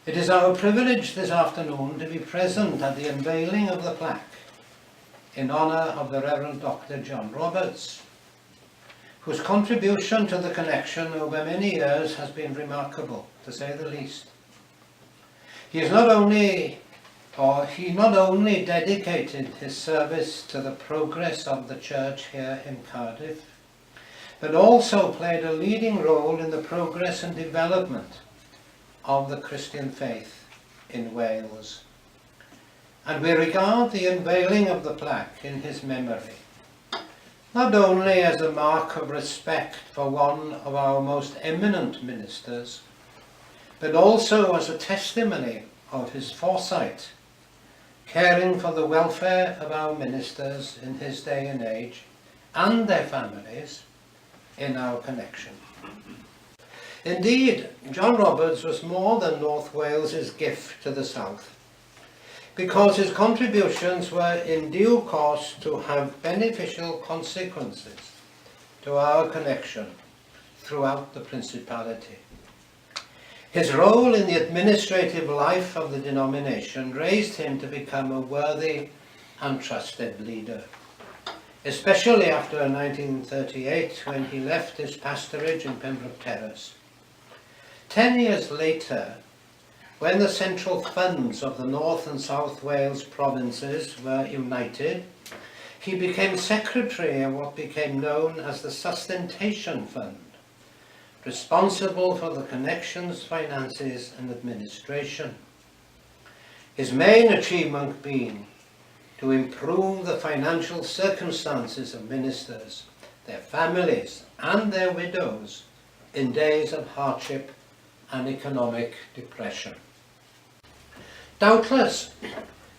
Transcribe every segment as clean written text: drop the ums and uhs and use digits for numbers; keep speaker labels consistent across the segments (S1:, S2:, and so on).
S1: It is our privilege this afternoon to be present at the unveiling of the plaque in honour of the Reverend Dr. John Roberts, whose contribution to the connection over many years has been remarkable, to say the least. He not only dedicated his service to the progress of the church here in Cardiff, but also played a leading role in the progress and development of the Christian faith in Wales. And we regard the unveiling of the plaque in his memory not only as a mark of respect for one of our most eminent ministers, but also as a testimony of his foresight, caring for the welfare of our ministers in his day and age and their families in our connection. Indeed, John Roberts was more than North Wales's gift to the South, because his contributions were in due course to have beneficial consequences to our connection throughout the Principality. His role in the administrative life of the denomination raised him to become a worthy and trusted leader, especially after 1938, when he left his pastorage in Pembroke Terrace. 10 years later, when the central funds of the North and South Wales provinces were united, he became secretary of what became known as the Sustentation Fund, responsible for the connections, finances and administration. His main achievement being to improve the financial circumstances of ministers, their families and their widows in days of hardship and economic depression. Doubtless,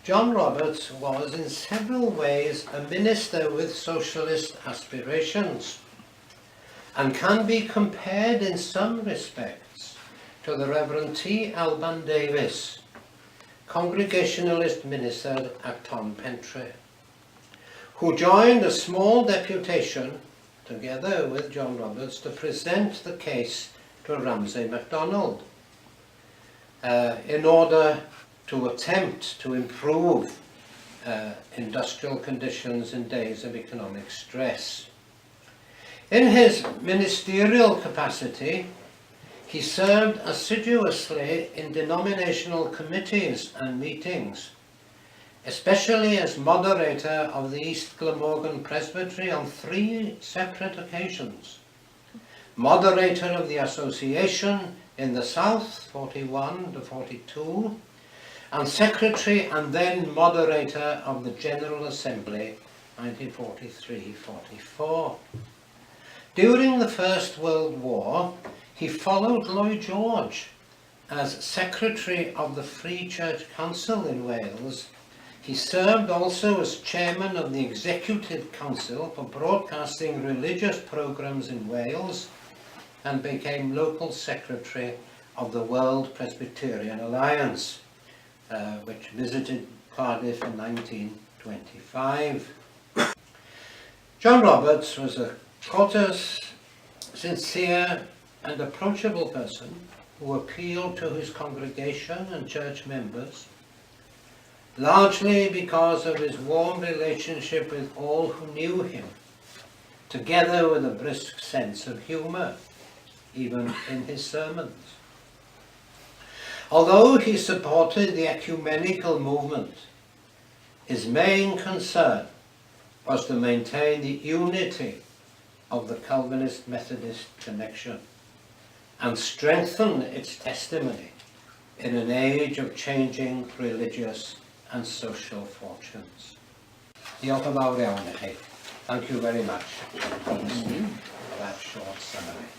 S1: John Roberts was in several ways a minister with socialist aspirations, and can be compared in some respects to the Reverend T. Alban Davies, Congregationalist minister at Tonpentre, who joined a small deputation together with John Roberts to present the case to Ramsay MacDonald in order to attempt to improve industrial conditions in days of economic stress. In his ministerial capacity, he served assiduously in denominational committees and meetings, especially as moderator of the East Glamorgan Presbytery on 3 separate occasions, moderator of the association in the South, 41 to 42, and secretary and then moderator of the General Assembly, 1943-44. During the First World War, he followed Lloyd George as secretary of the Free Church Council in Wales. He served also as chairman of the Executive Council for broadcasting religious programmes in Wales, and became local secretary of the World Presbyterian Alliance, which visited Cardiff in 1925. John Roberts was a courteous, sincere and approachable person who appealed to his congregation and church members, largely because of his warm relationship with all who knew him, together with a brisk sense of humour, even in his sermons. Although he supported the ecumenical movement, his main concern was to maintain the unity of the Calvinist Methodist connection and strengthen its testimony in an age of changing religious and social fortunes. Diolch yn fawr iawn i chi. Thank you very much for that short summary.